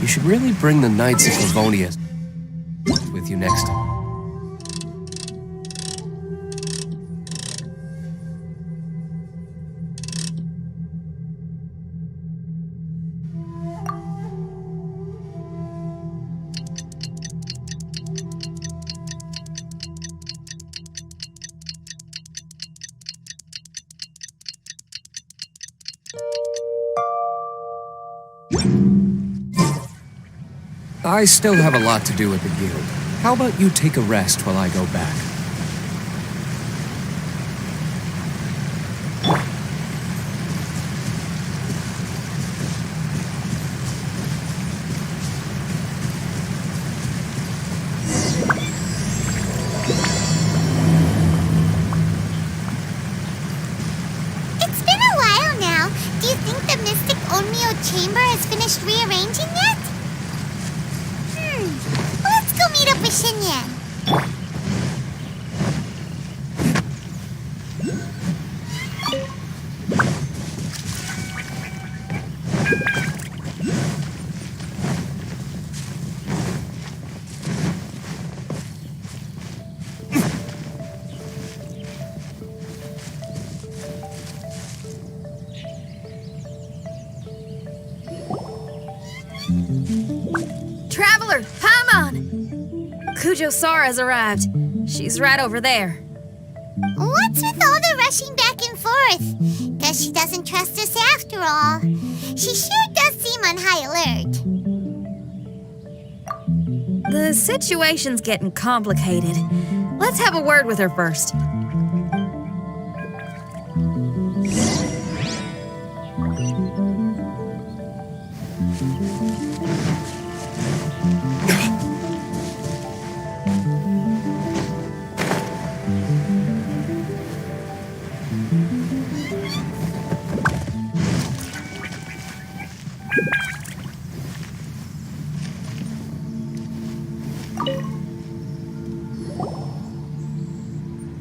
should really bring the Knights of Livonia with you next time. I still have a lot to do with the guild. How about you take a rest while I go back? It's been a while now. Do you think the Mystic Onmyo Chamber has finished rearranging yet? Let's go meet up with Shinyan. Traveler, Paimon! Kujo-Sara's arrived. She's right over there. What's with all the rushing back and forth? Guess she doesn't trust us after all. She sure does seem on high alert. The situation's getting complicated. Let's have a word with her first.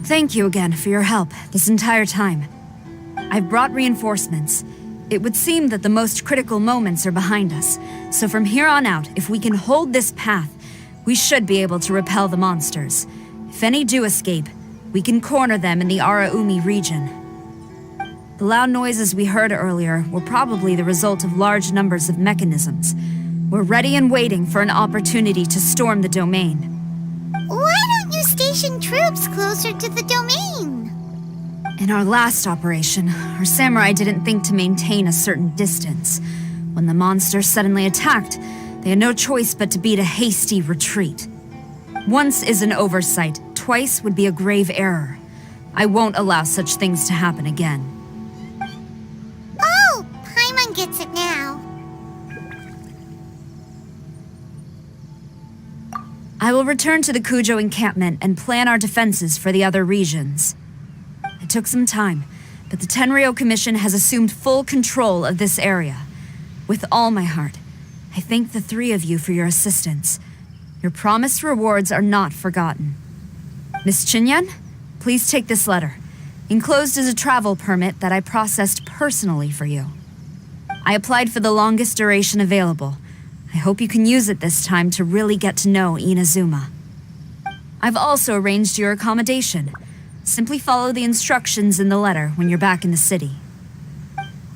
Thank you again for your help this entire time. I've brought reinforcements. It would seem that the most critical moments are behind us, so from here on out, if we can hold this path, we should be able to repel the monsters. If any do escape, we can corner them in the Araumi region. The loud noises we heard earlier were probably the result of large numbers of mechanisms. We're ready and waiting for an opportunity to storm the domain. Why don't you station troops closer to the domain? In our last operation, our samurai didn't think to maintain a certain distance. When the monster suddenly attacked, they had no choice but to beat a hasty retreat. Once is an oversight, twice would be a grave error. I won't allow such things to happen again. Oh, Paimon gets it now. I will return to the Kujo encampment and plan our defenses for the other regions. It took some time, but the Tenryou Commission has assumed full control of this area. With all my heart, I thank the three of you for your assistance. Your promised rewards are not forgotten. Miss Chinyan, please take this letter. Enclosed is a travel permit that I processed personally for you. I applied for the longest duration available. I hope you can use it this time to really get to know Inazuma. I've also arranged your accommodation. Simply follow the instructions in the letter when you're back in the city.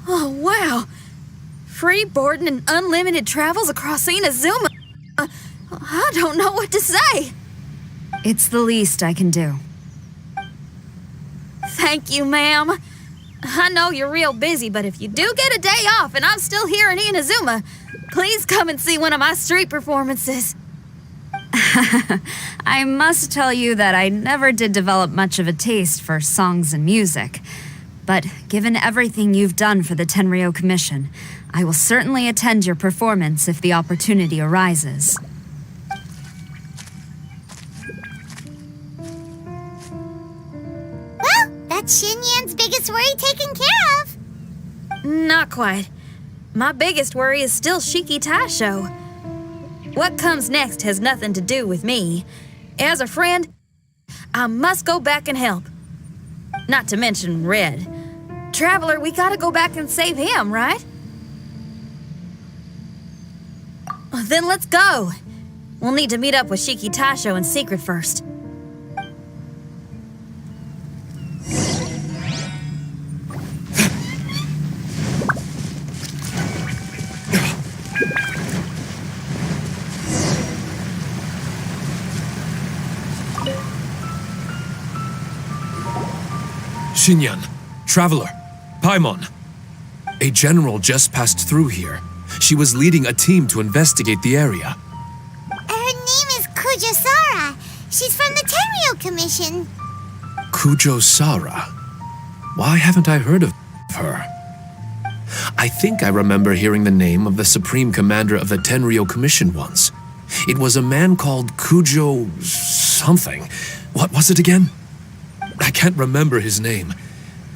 Oh, wow! Free boarding and unlimited travels across Inazuma. I don't know what to say. It's the least I can do. Thank you, ma'am. I know you're real busy, but if you do get a day off and I'm still here in Inazuma, please come and see one of my street performances. I must tell you that I never did develop much of a taste for songs and music. But given everything you've done for the Tenryou Commission, I will certainly attend your performance if the opportunity arises. Well, that's Shinyan's biggest worry taken care of. Not quite. My biggest worry is still Shiki Taisho. What comes next has nothing to do with me. As a friend, I must go back and help. Not to mention Red. Traveler, we gotta go back and save him, right? Then let's go. We'll need to meet up with Shiki Tasho in secret first. Xinyan, Traveler, Paimon. A general just passed through here. She was leading a team to investigate the area. Her name is Kujo Sara. She's from the Tenryo Commission. Kujo Sara? Why haven't I heard of her? I think I remember hearing the name of the Supreme Commander of the Tenryo Commission once. It was a man called Kujo something. What was it again? I can't remember his name,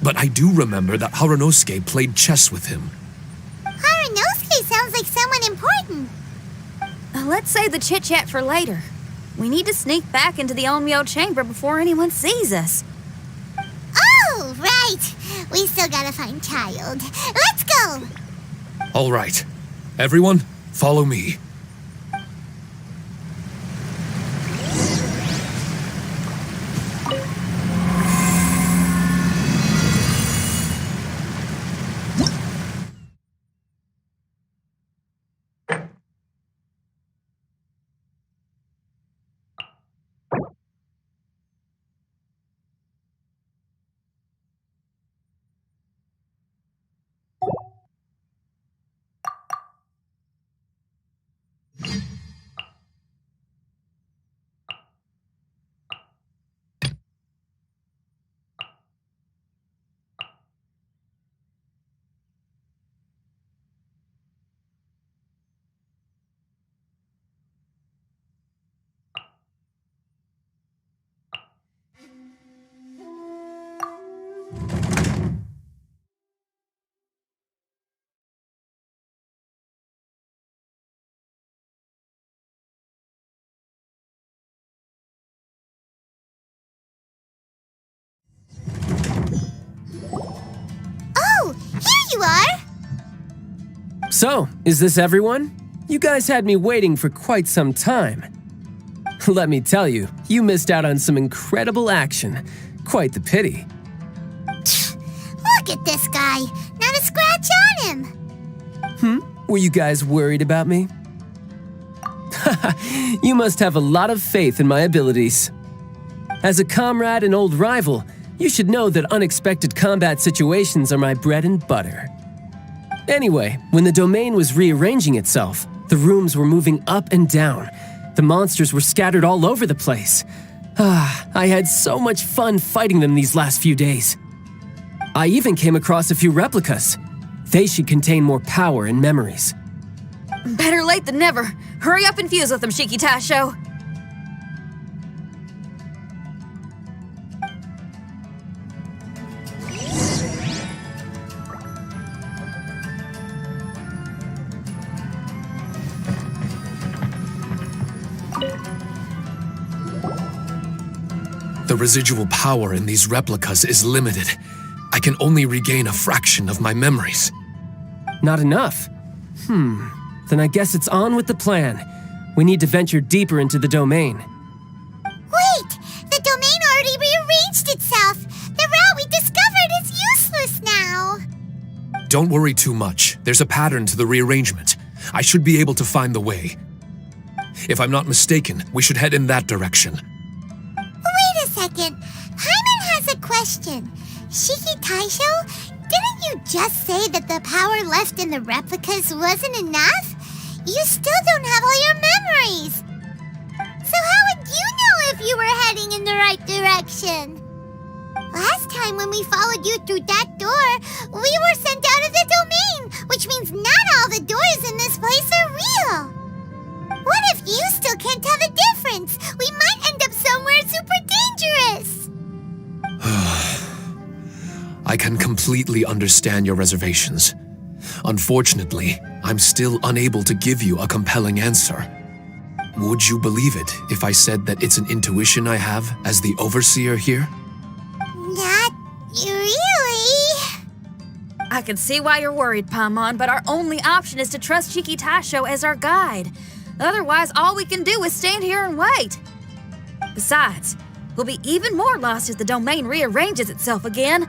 but I do remember that Harunosuke played chess with him. Harunosuke sounds like someone important. Let's save the chit-chat for later. We need to sneak back into the Onmyo chamber before anyone sees us. Oh, right. We still gotta find Child. Let's go. All right. Everyone, follow me. Oh, here you are. So, is this everyone? You guys had me waiting for quite some time. Let me tell you, you missed out on some incredible action. Quite the pity. Look at this guy. Not a scratch on him. Were you guys worried about me? You must have a lot of faith in my abilities. As a comrade and old rival, you should know that unexpected combat situations are my bread and butter. Anyway, when the domain was rearranging itself, the rooms were moving up and down. The monsters were scattered all over the place. I had so much fun fighting them these last few days. I even came across a few replicas. They should contain more power and memories. Better late than never. Hurry up and fuse with them, Shiki Tasho. The residual power in these replicas is limited. I can only regain a fraction of my memories. Not enough? Then I guess it's on with the plan. We need to venture deeper into the domain. Wait! The domain already rearranged itself. The route we discovered is useless now. Don't worry too much. There's a pattern to the rearrangement. I should be able to find the way. If I'm not mistaken, we should head in that direction. Wait a second. Hyman has a question. Shiki Taisho, didn't you just say that the power left in the replicas wasn't enough? You still don't have all your memories. So how would you know if you were heading in the right direction? Last time when we followed you through that door, we were sent out of the domain, which means not all the doors in this place are real. What if you still can't tell the difference? We might end up somewhere super dangerous. I can completely understand your reservations. Unfortunately, I'm still unable to give you a compelling answer. Would you believe it if I said that it's an intuition I have as the overseer here? Not really. I can see why you're worried, Paimon, but our only option is to trust Shiki Tasho as our guide. Otherwise, all we can do is stand here and wait. Besides, we'll be even more lost if the domain rearranges itself again.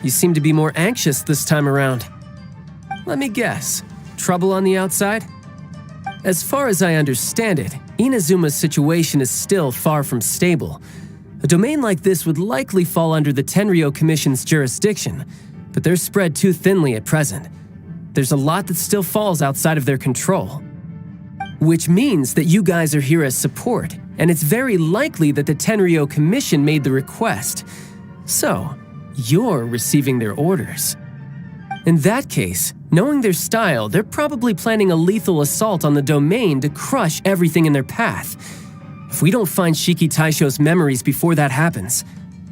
You seem to be more anxious this time around. Let me guess. Trouble on the outside? As far as I understand it, Inazuma's situation is still far from stable. A domain like this would likely fall under the Tenryou Commission's jurisdiction, but they're spread too thinly at present. There's a lot that still falls outside of their control. Which means that you guys are here as support, and it's very likely that the Tenryou Commission made the request. So, you're receiving their orders. In that case, knowing their style, they're probably planning a lethal assault on the domain to crush everything in their path. If we don't find Shiki Taisho's memories before that happens,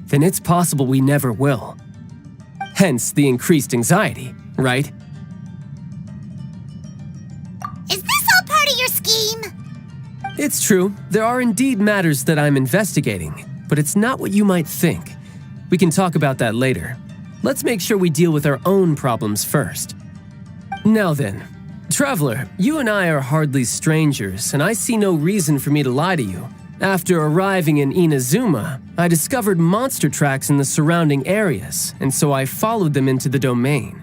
then it's possible we never will. Hence the increased anxiety, right? Is this all part of your scheme? It's true, there are indeed matters that I'm investigating, but it's not what you might think. We can talk about that later. Let's make sure we deal with our own problems first. Now then, Traveler, you and I are hardly strangers, and I see no reason for me to lie to you. After arriving in Inazuma, I discovered monster tracks in the surrounding areas, and so I followed them into the domain.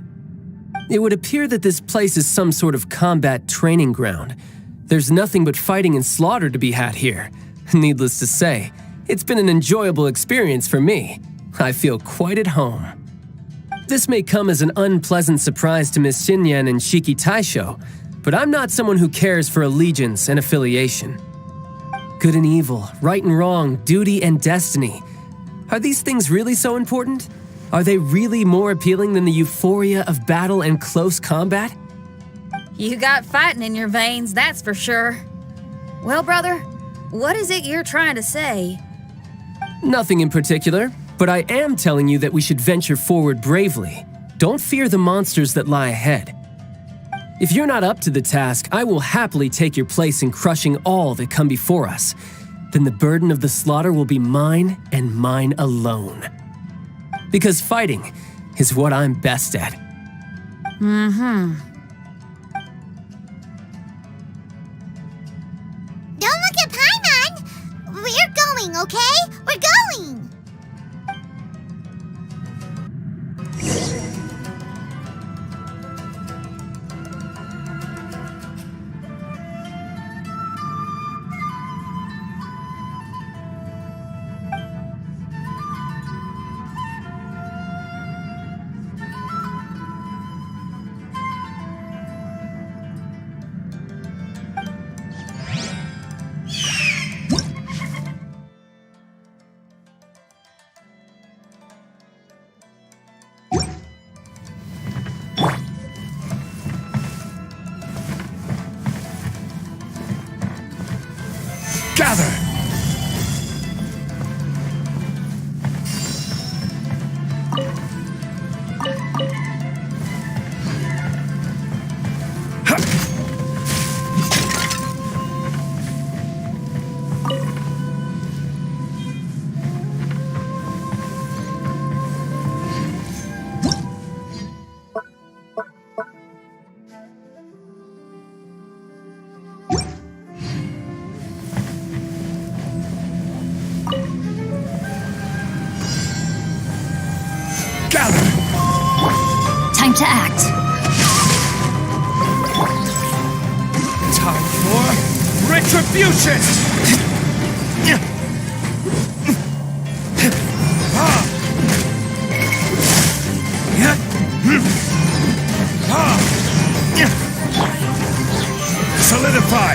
It would appear that this place is some sort of combat training ground. There's nothing but fighting and slaughter to be had here. Needless to say, it's been an enjoyable experience for me. I feel quite at home. This may come as an unpleasant surprise to Miss Xinyan and Shiki Taisho, but I'm not someone who cares for allegiance and affiliation. Good and evil, right and wrong, duty and destiny. Are these things really so important? Are they really more appealing than the euphoria of battle and close combat? You got fighting in your veins, that's for sure. Well, brother, what is it you're trying to say? Nothing in particular. But I am telling you that we should venture forward bravely. Don't fear the monsters that lie ahead. If you're not up to the task, I will happily take your place in crushing all that come before us. Then the burden of the slaughter will be mine and mine alone. Because fighting is what I'm best at. Don't look at Paimon! We're going, okay? We're going! Gather! Time to act. Time for retribution! Solidify!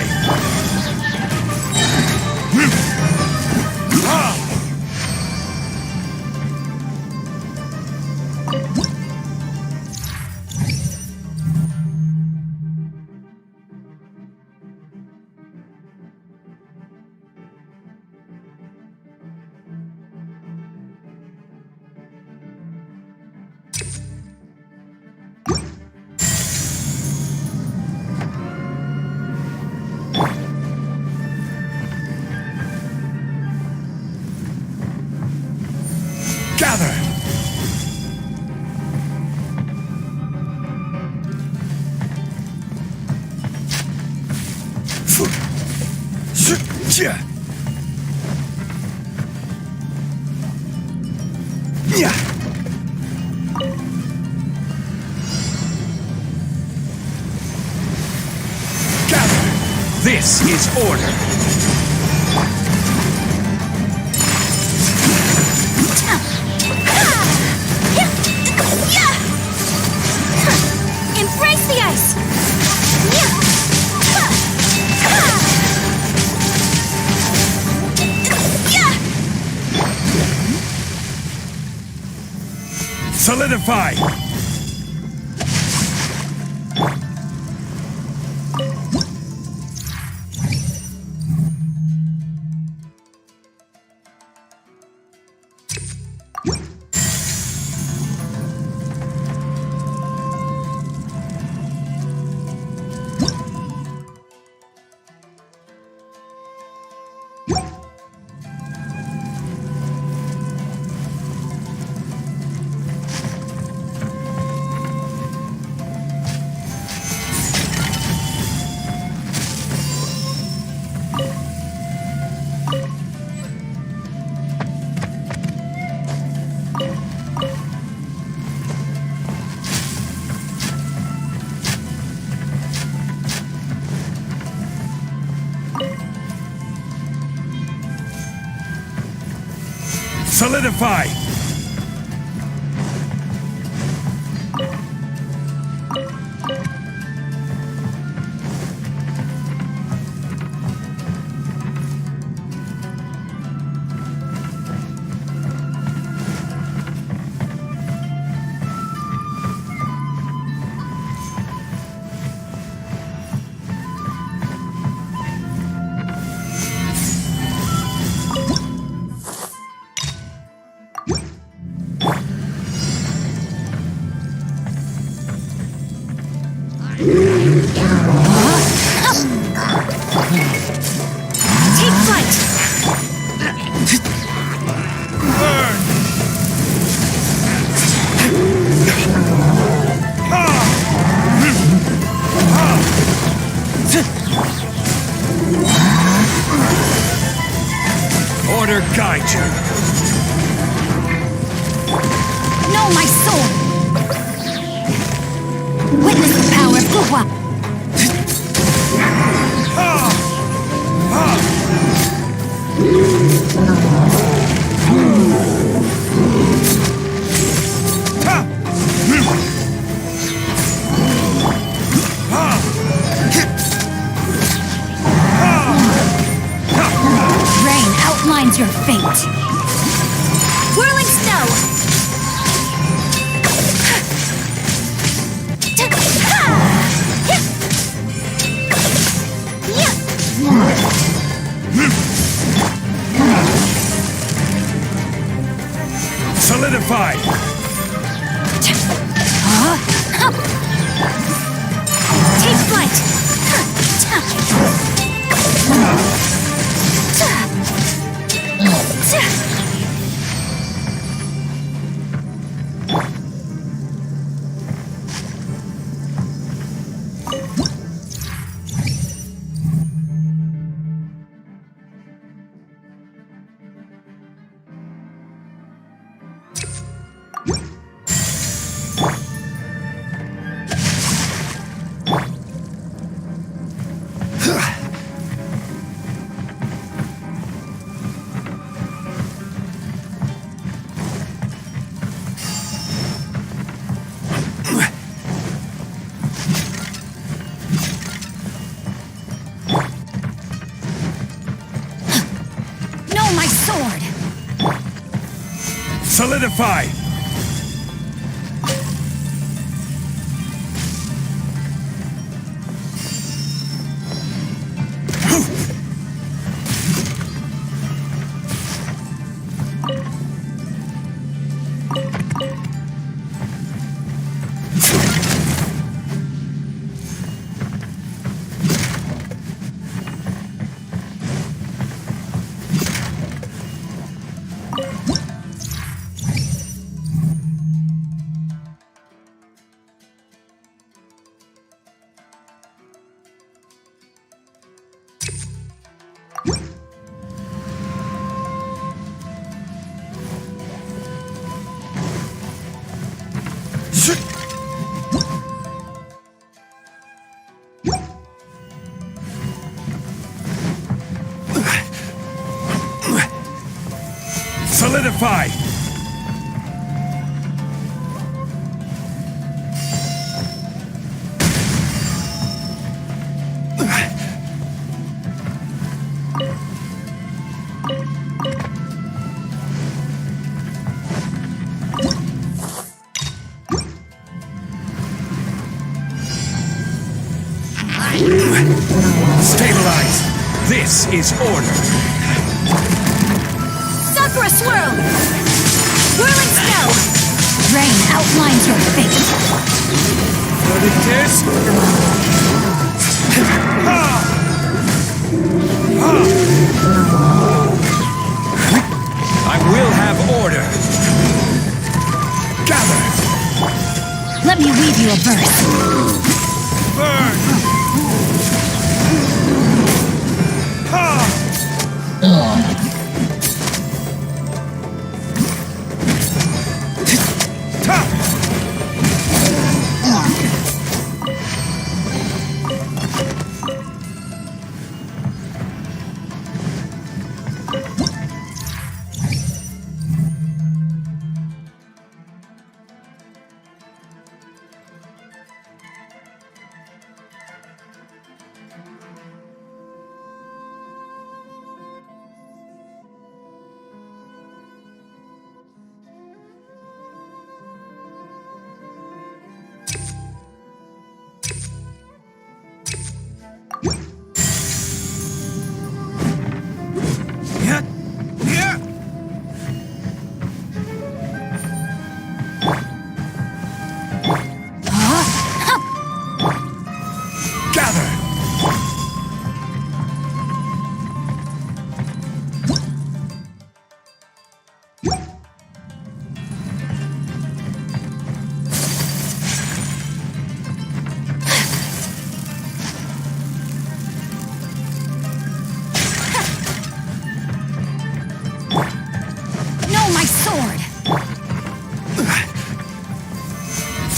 Gather! Gather! This is order! Embrace the ice! Solidify! Solidify! Take flight! Burn! Order guide you! No, my sword! Witness the power of Guhua! Rain outlines your fate. Whirling snow! Solidify! Take flight! Solidify! Solidify! Stabilize! This is order! Sakura Swirl! Whirling Spell! Rain outlines your fate. What it is? I will have order! Gather! Let me weave you a verse. Burn!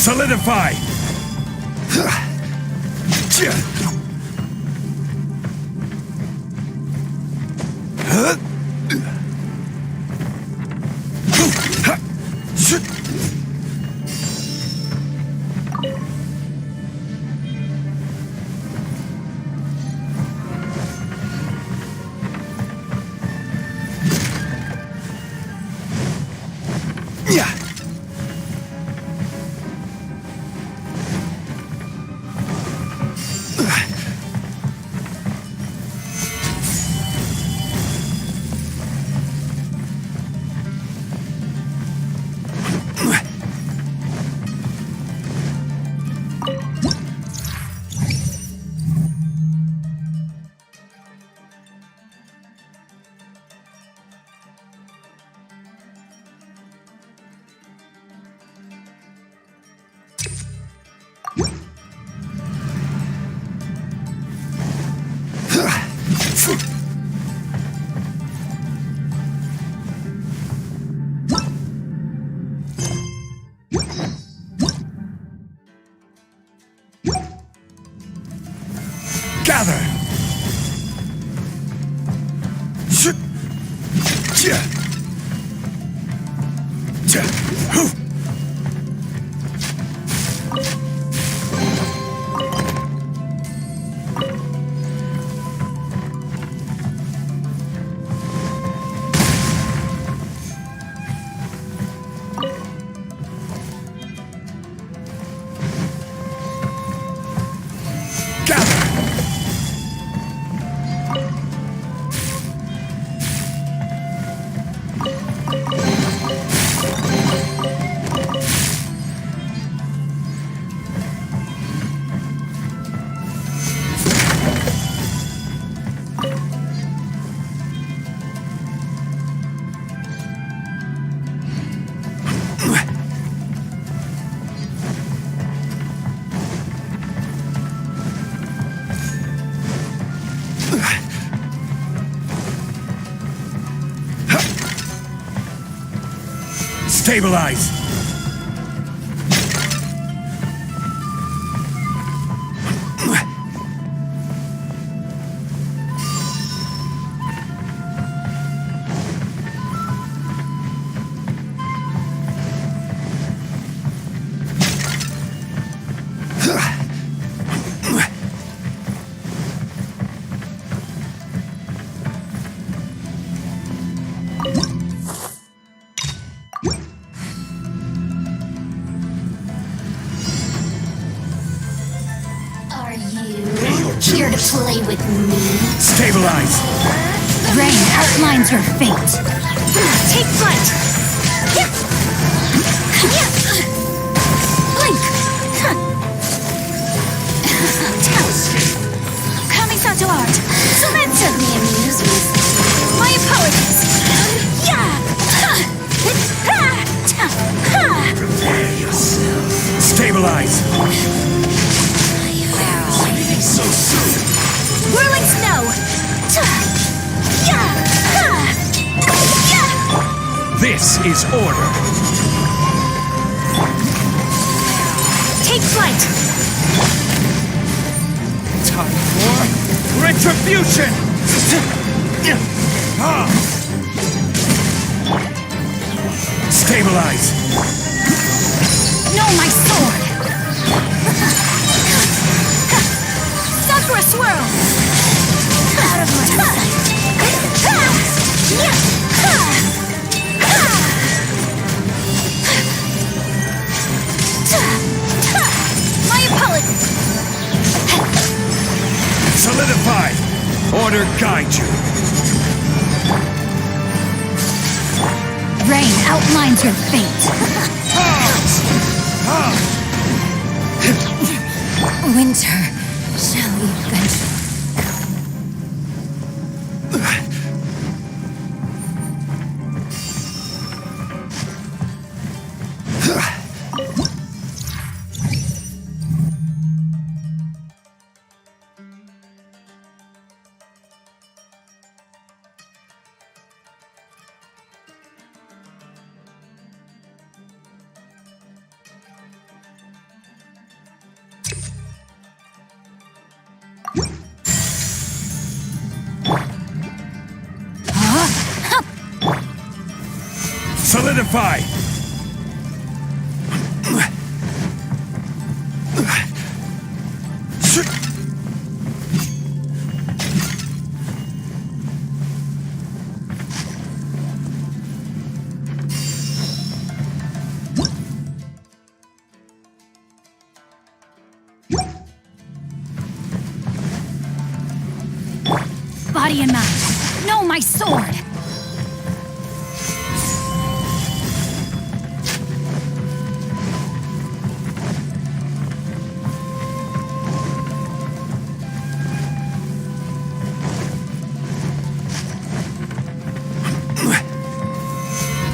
Solidify! Gather! Stabilize! Here to play with me? Stabilize! Rain outlines your fate. Take flight! Blink! Kamisato art! So that certainly amused me. My apologies! Prepare yourself. Stabilize! So soon! Whirling snow! This is order! Take flight! Time for retribution! Stabilize! No, my sword! Sakura swirl! Out of my sight! My apologies! Solidify! Order guide you! Rain outlines your fate. Winter shall eventually. Solidify! Body and mind. No, my sword!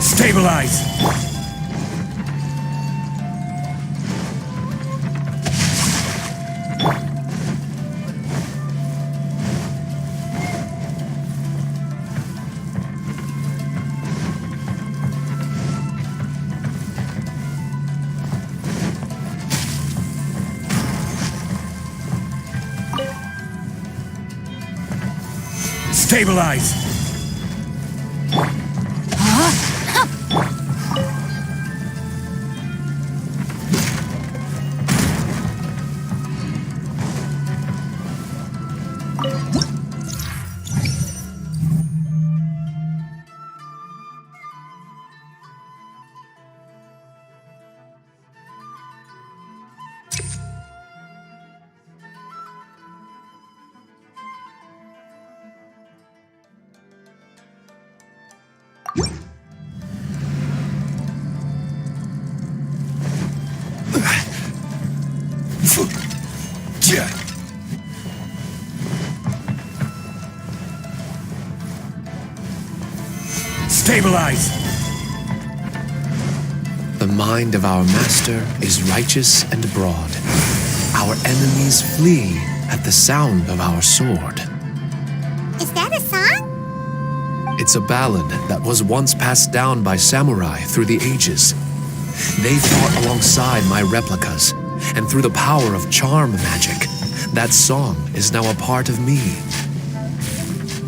Stabilize! Stabilize! Stabilize! The mind of our master is righteous and broad. Our enemies flee at the sound of our sword. Is that a song? It's a ballad that was once passed down by samurai through the ages. They fought alongside my replicas, and through the power of charm magic, that song is now a part of me.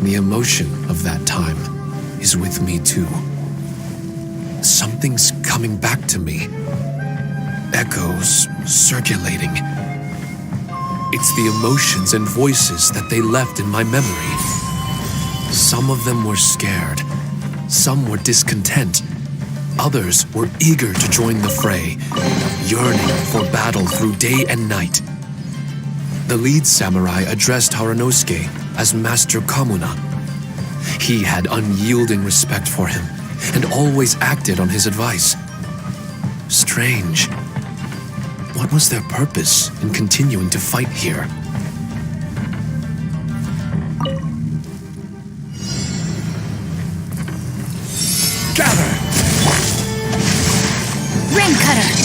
The emotion of that time is with me too. Something's coming back to me. Echoes circulating. It's the emotions and voices that they left in my memory. Some of them were scared. Some were discontent. Others were eager to join the fray, yearning for battle through day and night. The lead samurai addressed Haranosuke as Master Kamuna. He had unyielding respect for him and always acted on his advice. Strange. What was their purpose in continuing to fight here? Gather! Rain Cutter!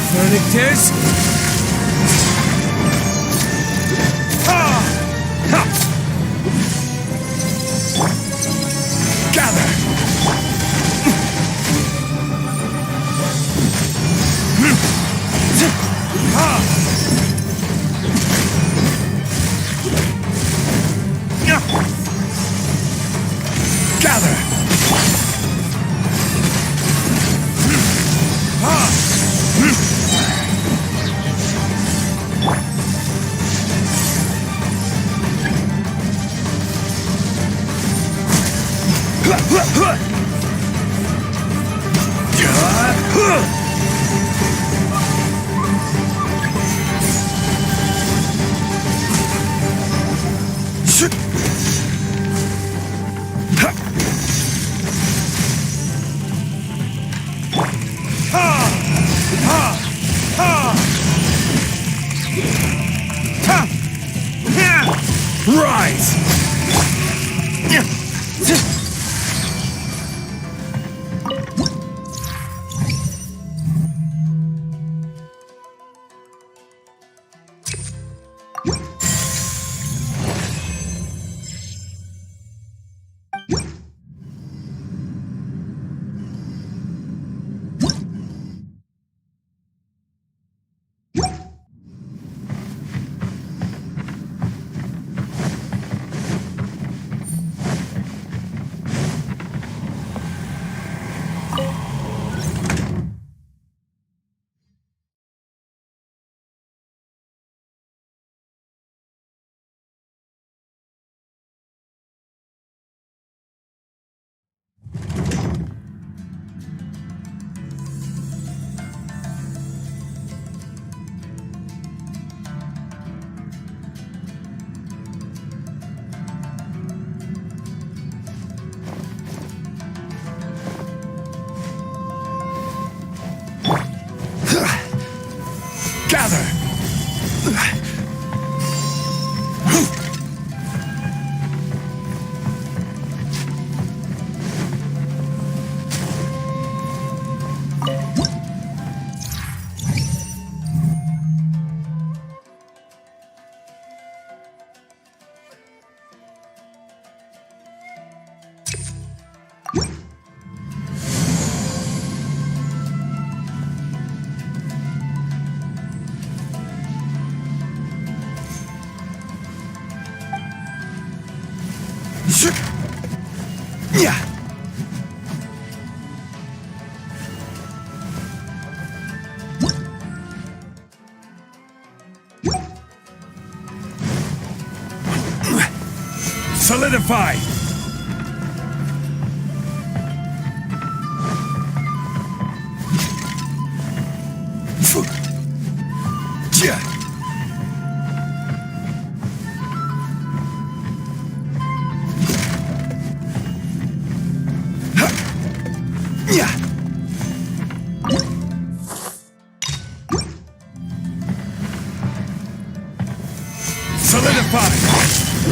Verdict is... Ha! Ha! Gather! Ha! Gather! Rise! Gather! Yeah. Solidify. Yeah. Yeah. Solidify.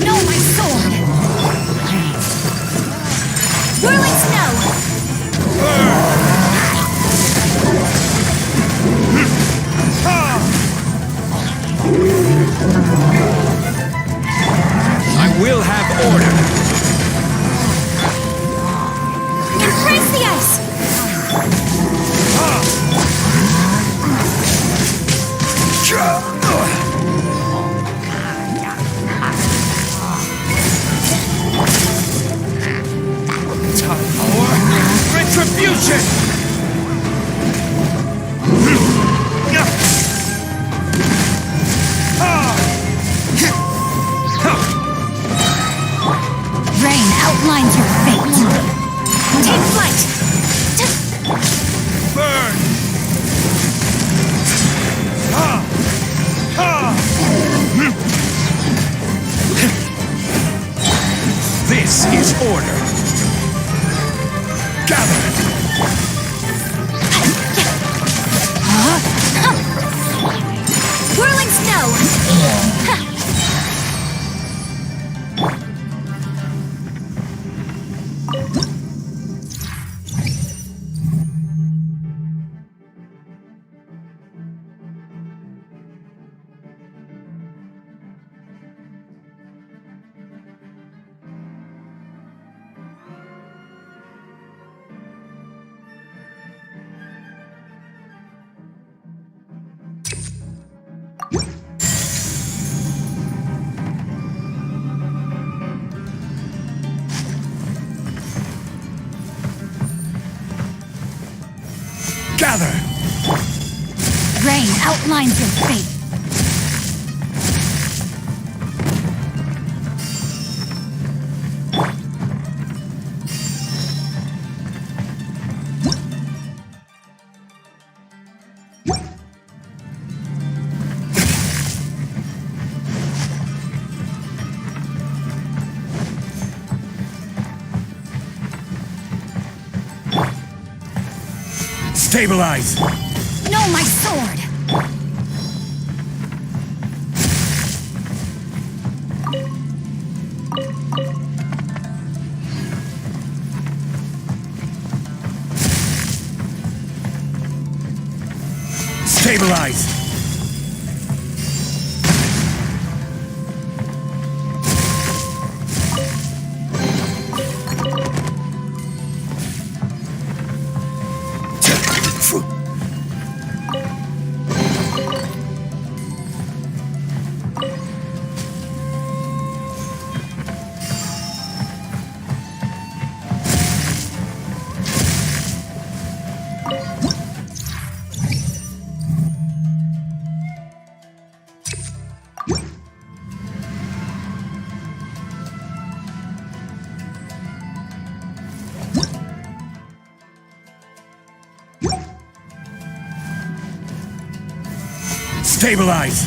No, my sword! Whirling snow! I will have order. Embrace the ice! Time for retribution! order. Gather! Whirling snow! Gather! Rain outlines your fate. Stabilize! No, my sword! Stabilize! Stabilize!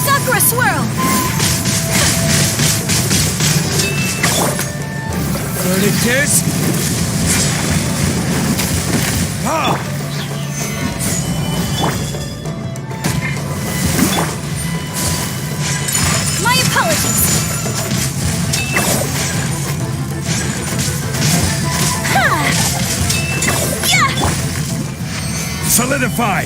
Sakura swirl! Burning disc! Ah! My apologies! Ha! Yeah! Solidify!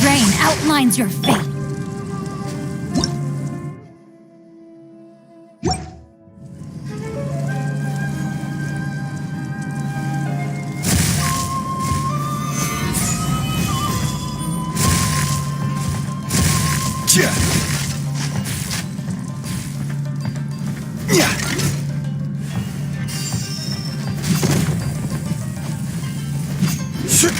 Rain outlines your fate. Yeah. Yeah. Shit.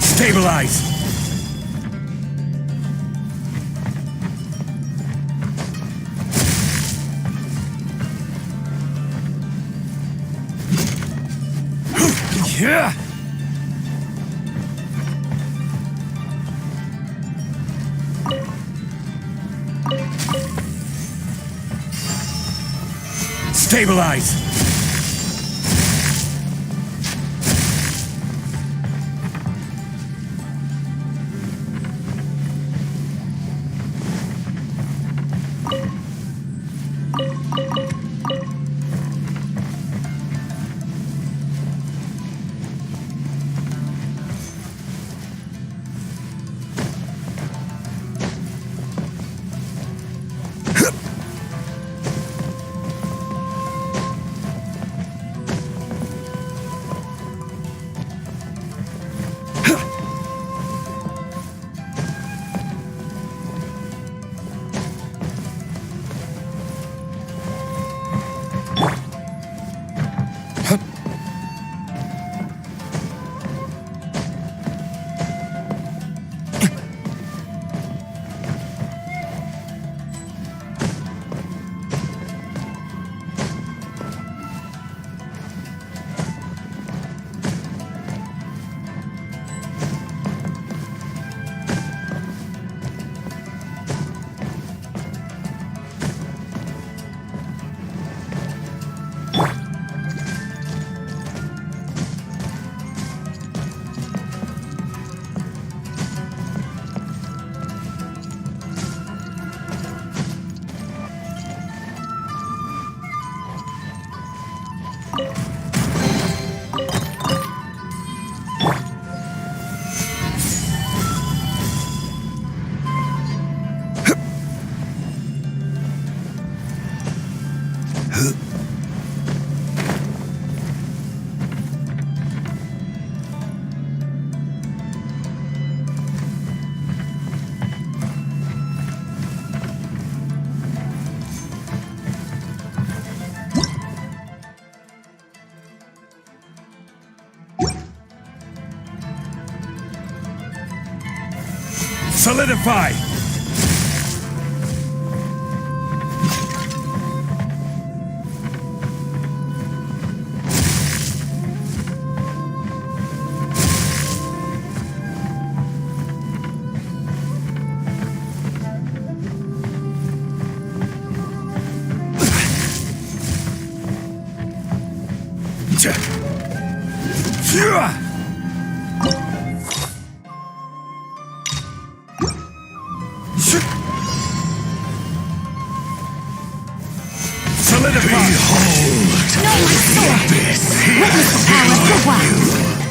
Stabilize! Yeah. Stabilize! Solidify!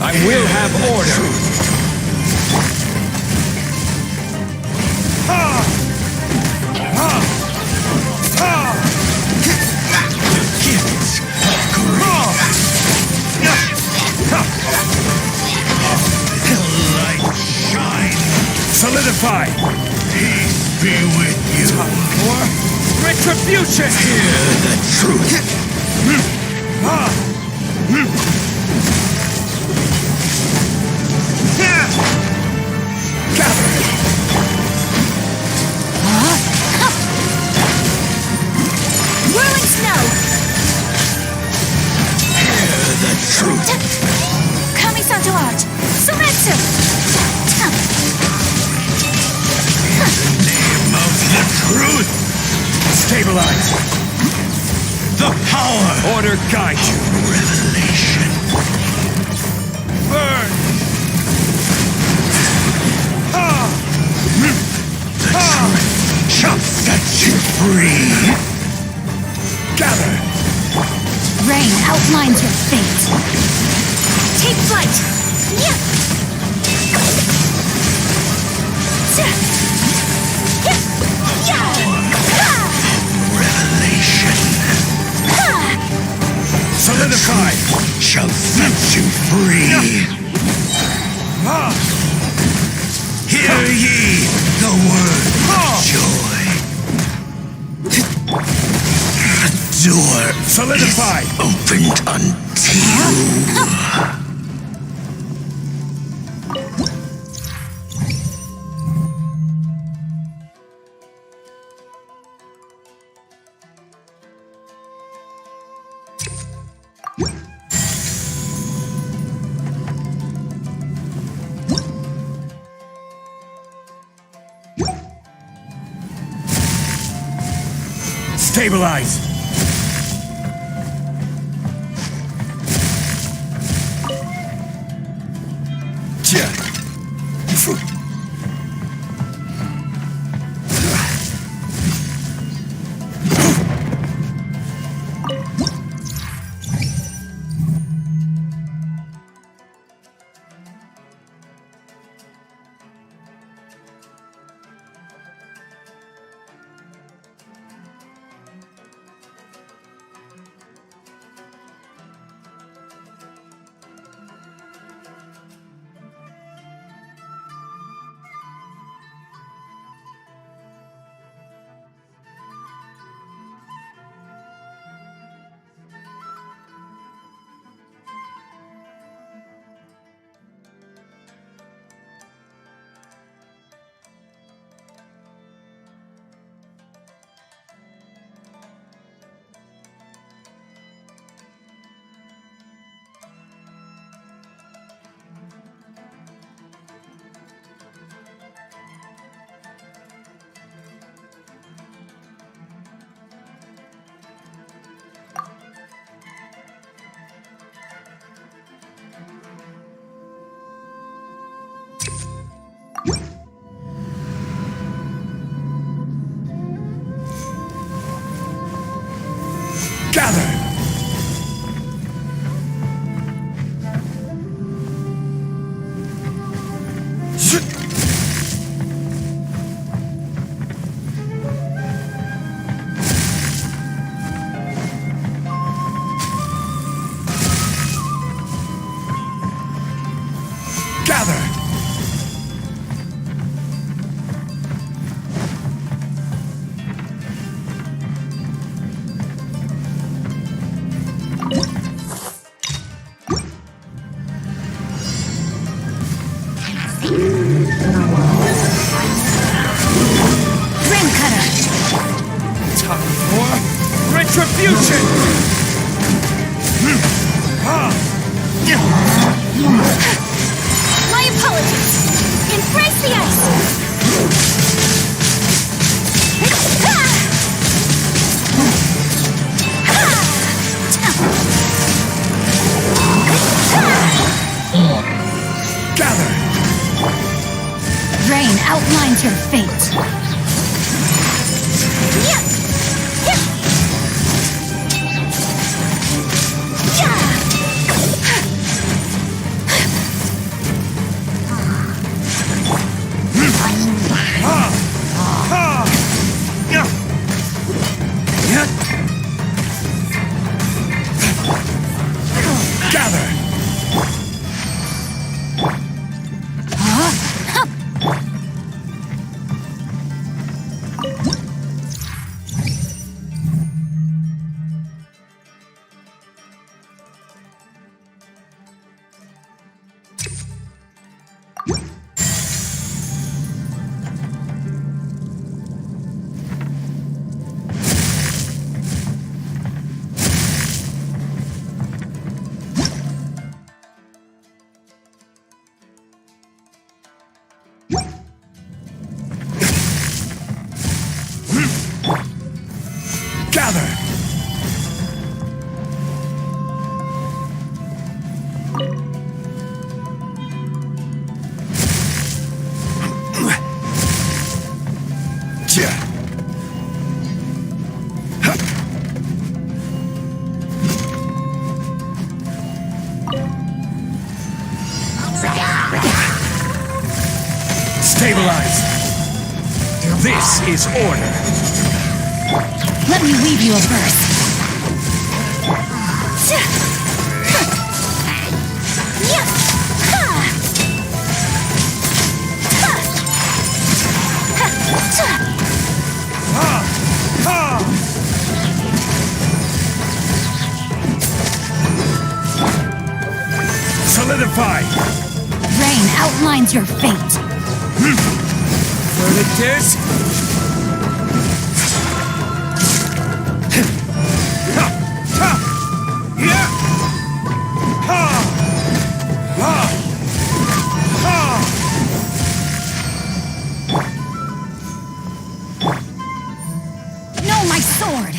I will have order. The gifts of grace. Light shine. Solidify. Peace be with you. Time for retribution. Hear the truth. Whirling snow! Hear the truth. Kami-santo art! Suretsu! Name of the truth. Stabilize. The power. Order guide you. Revelation. Burn. The truth shall set you free. Gather. Rain outlines your fate. Take flight! Revelation. Solidify. Shall set you free. Hear ye the word of joy. The door solidify. Opened unto you. Stabilize! Gather! Gather! Time for retribution! My apologies. Embrace the ice. Gather! Rain outlines your fate. Gather! Gather! Stabilize! This is order! Let me weave you a verse. Solidify! Rain outlines your fate. Furnitus! No, my sword!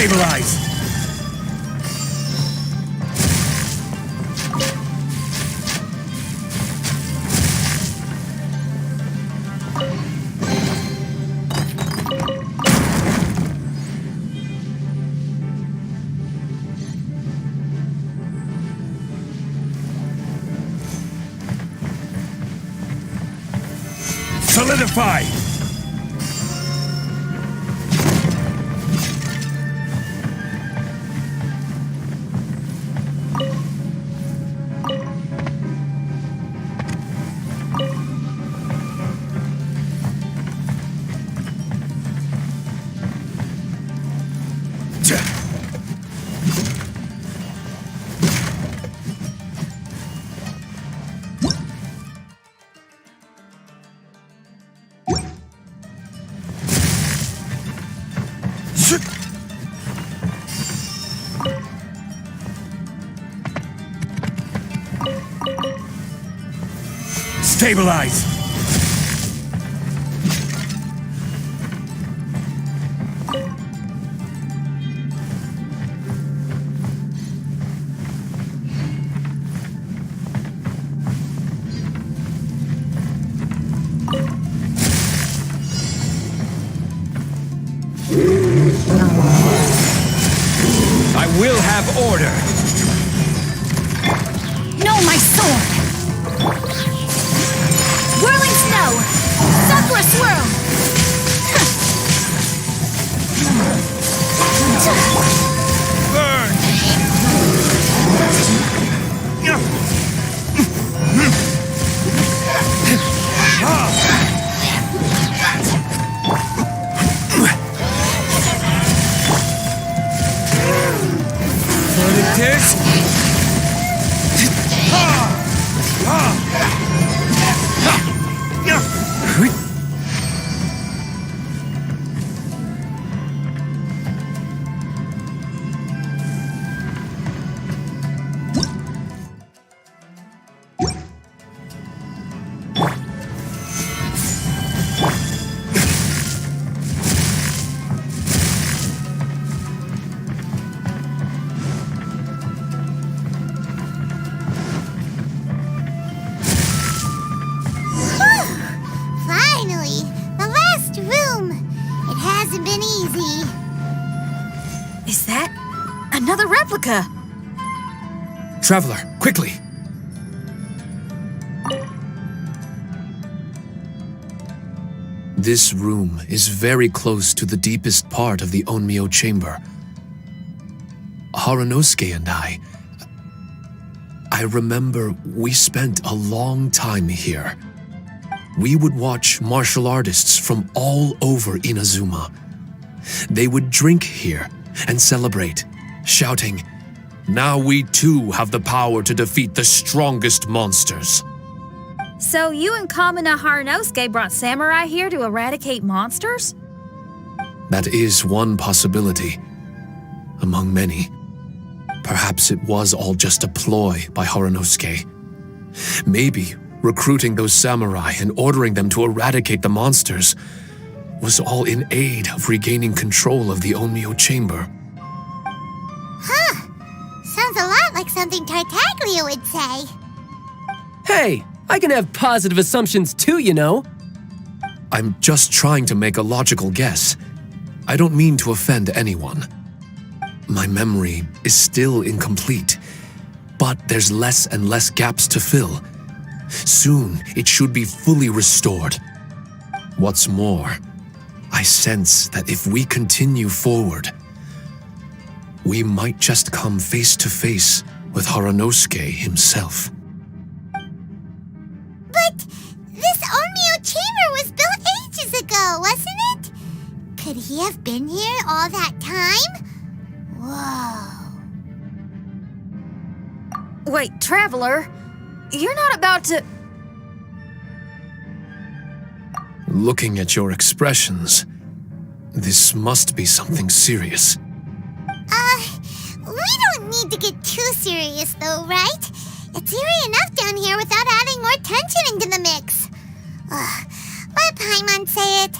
Stabilize! Solidify! Stabilize! I will have order! No, my sword! Whirling snow! Sakura swirl! Burn! Verdict Finally! The last room! It hasn't been easy. Is that another replica? Traveler, quickly! This room is very close to the deepest part of the Onmyo chamber. Haranosuke and I remember we spent a long time here. We would watch martial artists from all over Inazuma. They would drink here and celebrate, shouting, "Now we too have the power to defeat the strongest monsters." So you and Kamina Haranosuke brought samurai here to eradicate monsters? That is one possibility, among many. Perhaps it was all just a ploy by Haranosuke. Maybe recruiting those samurai and ordering them to eradicate the monsters was all in aid of regaining control of the Onmyo chamber. Huh. Sounds a lot like something Tartaglia would say. Hey, I can have positive assumptions too, you know. I'm just trying to make a logical guess. I don't mean to offend anyone. My memory is still incomplete, but there's less and less gaps to fill. Soon, it should be fully restored. What's more, I sense that if we continue forward, we might just come face to face with Haranosuke himself. But this Onmyo chamber was built ages ago, wasn't it? Could he have been here all that time? Whoa. Wait, Traveler, you're not about to... Looking at your expressions, this must be something serious. We don't need to get too serious though, right? It's eerie enough down here without adding more tension into the mix. Let Paimon say it.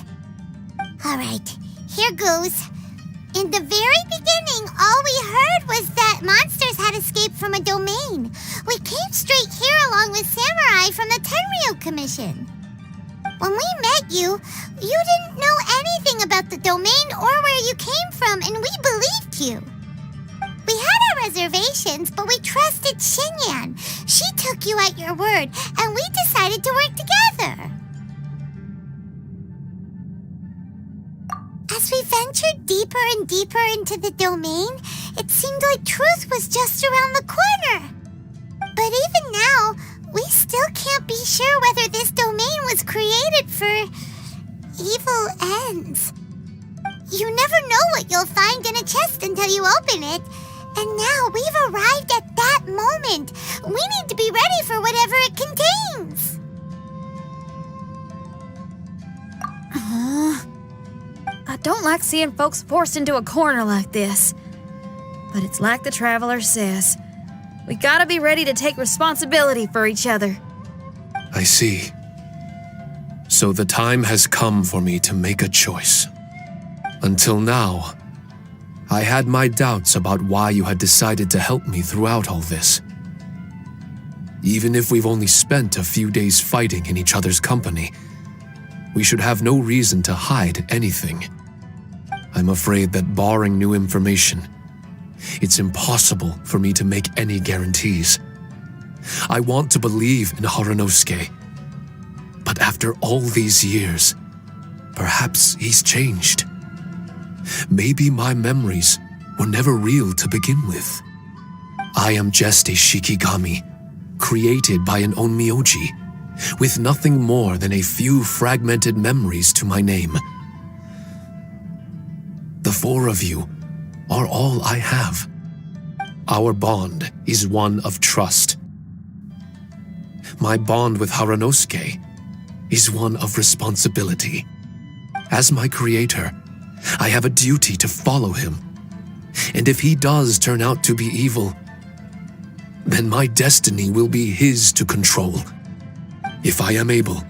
Alright, here goes. In the very beginning, all we heard was that monsters had escaped from a domain. We came straight here along with Samurai from the Tenryo Commission. When we met you, you didn't know anything about the domain or where you came from, and we believed you. We had our reservations, but we trusted Xinyan. She took you at your word, and we decided to work together. As we ventured deeper and deeper into the domain, it seemed like truth was just around the corner. But even now, we still can't be sure whether this domain was created for evil ends. You never know what you'll find in a chest until you open it. And now we've arrived at that moment. We need to be ready for whatever it contains. I don't like seeing folks forced into a corner like this. But it's like the Traveler says. We gotta be ready to take responsibility for each other. I see. So the time has come for me to make a choice. Until now, I had my doubts about why you had decided to help me throughout all this. Even if we've only spent a few days fighting in each other's company, we should have no reason to hide anything. I'm afraid that barring new information, it's impossible for me to make any guarantees. I want to believe in Haranosuke, but after all these years, perhaps he's changed. Maybe my memories were never real to begin with. I am just a Shikigami, created by an onmyoji, with nothing more than a few fragmented memories to my name. The four of you are all I have. Our bond is one of trust. My bond with Haranosuke is one of responsibility. As my creator, I have a duty to follow him. And if he does turn out to be evil, then my destiny will be his to control. If I am able,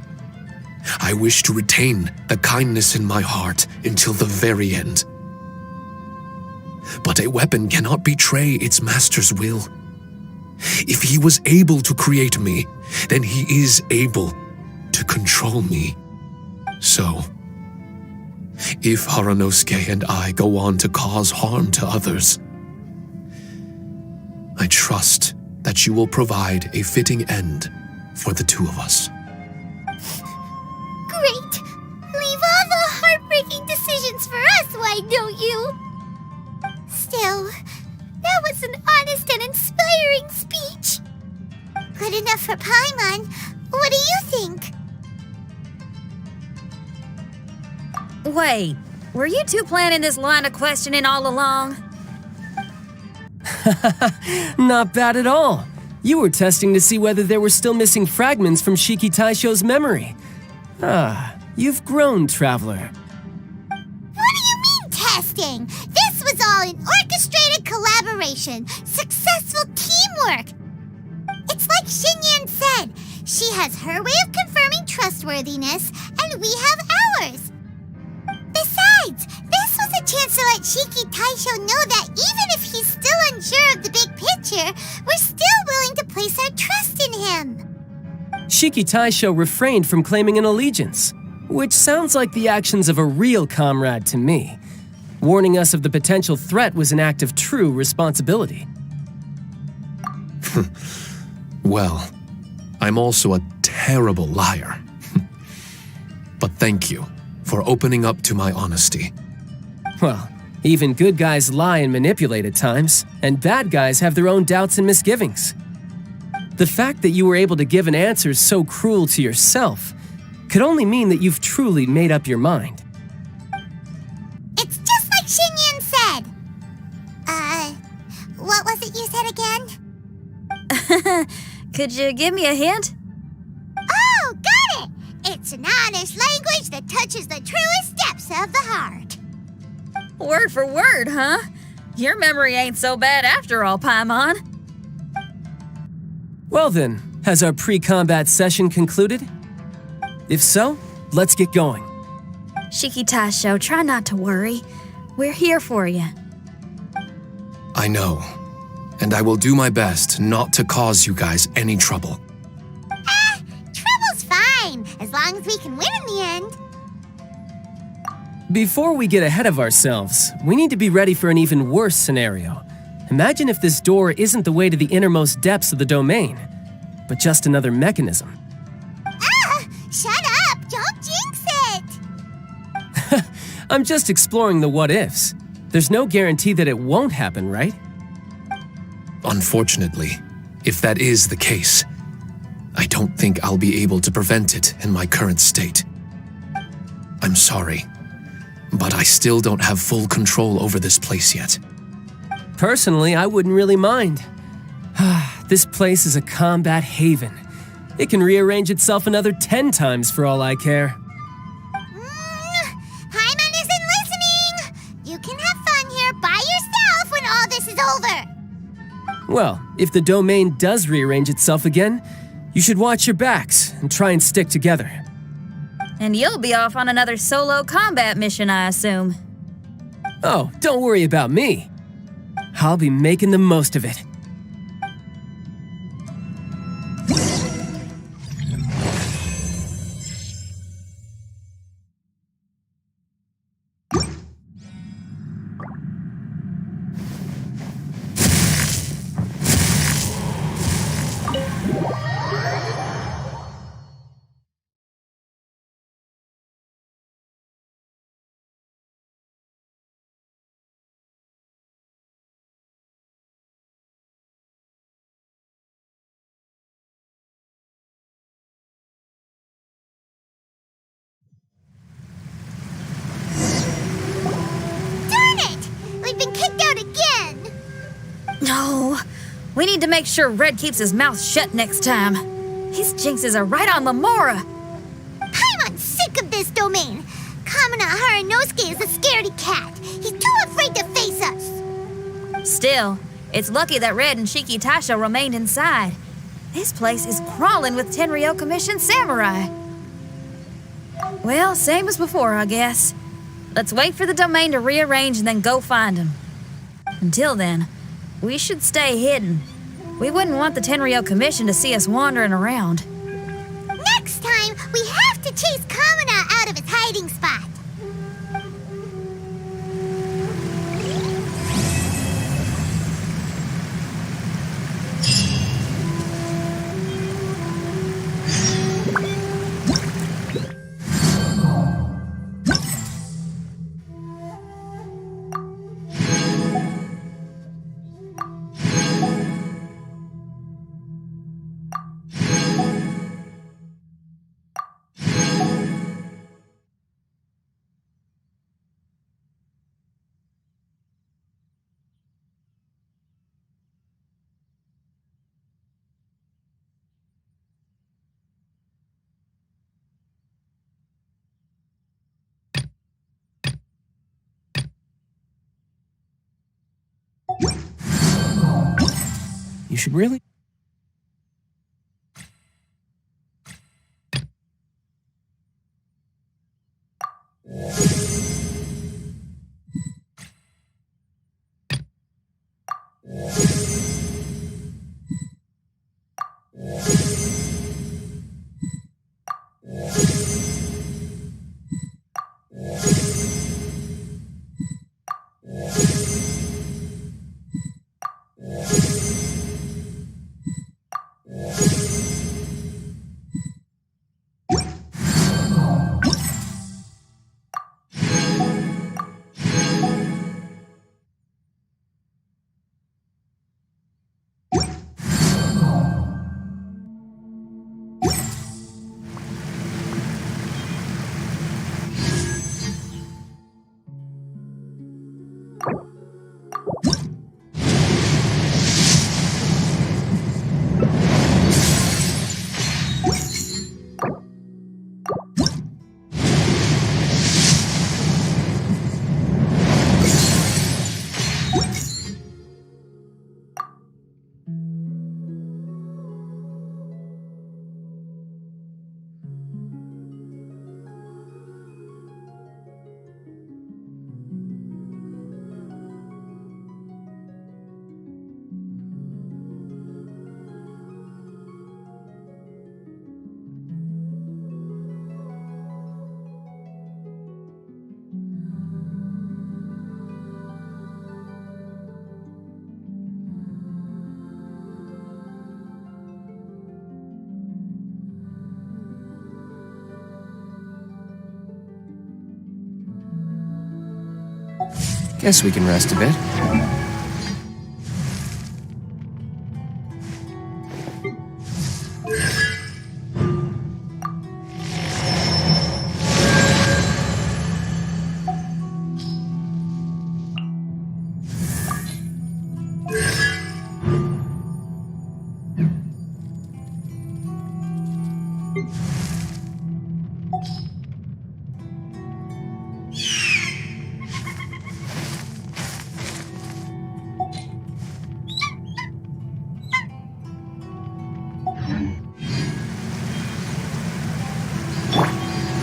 I wish to retain the kindness in my heart until the very end. But a weapon cannot betray its master's will. If he was able to create me, then he is able to control me. So, if Haranosuke and I go on to cause harm to others, I trust that you will provide a fitting end for the two of us. Great! Leave all the heartbreaking decisions for us, why don't you? Still, that was an honest and inspiring speech. Good enough for Paimon. What do you think? Wait, were you two planning this line of questioning all along? Not bad at all. You were testing to see whether there were still missing fragments from Shiki Taisho's memory. Ah, you've grown, Traveler. What do you mean, testing? This was all an orchestrated collaboration, successful teamwork. It's like Xinyan said, she has her way of confirming trustworthiness, and we have ours. Besides, this was a chance to let Shiki Taisho know that even if he's still unsure of the big picture, we're still willing to place our trust in him. Shiki Taisho refrained from claiming an allegiance, which sounds like the actions of a real comrade to me. Warning us of the potential threat was an act of true responsibility. Well, I'm also a terrible liar. But thank you for opening up to my honesty. Well, even good guys lie and manipulate at times, and bad guys have their own doubts and misgivings. The fact that you were able to give an answer so cruel to yourself could only mean that you've truly made up your mind. It's just like Xinyan said. What was it you said again? Could you give me a hint? Oh, got it! It's an honest language that touches the truest depths of the heart. Word for word, huh? Your memory ain't so bad after all, Paimon. Well then, has our pre-combat session concluded? If so, let's get going. Shiki Taisho, try not to worry. We're here for you. I know, and I will do my best not to cause you guys any trouble. Trouble's fine, as long as we can win in the end. Before we get ahead of ourselves, we need to be ready for an even worse scenario. Imagine if this door isn't the way to the innermost depths of the domain, but just another mechanism. Shut up! Don't jinx it! I'm just exploring the what-ifs. There's no guarantee that it won't happen, right? Unfortunately, if that is the case, I don't think I'll be able to prevent it in my current state. I'm sorry, but I still don't have full control over this place yet. Personally, I wouldn't really mind. This place is a combat haven. It can rearrange itself another 10 times for all I care. Hyman isn't listening! You can have fun here by yourself when all this is over! Well, if the domain does rearrange itself again, you should watch your backs and try and stick together. And you'll be off on another solo combat mission, I assume. Oh, don't worry about me. I'll be making the most of it. Darn it! We've been kicked out again! No, we need to make sure Red keeps his mouth shut next time. His jinxes are right on Lamora. I'm sick of this domain! Kamina Haranosuke is a scaredy cat. He's too afraid to face us! Still, it's lucky that Red and Shiki Tasha remained inside. This place is crawling with Tenryo Commission samurai. Well, same as before, I guess. Let's wait for the domain to rearrange and then go find him. Until then, we should stay hidden. We wouldn't want the Tenryo Commission to see us wandering around. Next time, we have to chase Kamina out of his hiding spot! You should really... Guess we can rest a bit.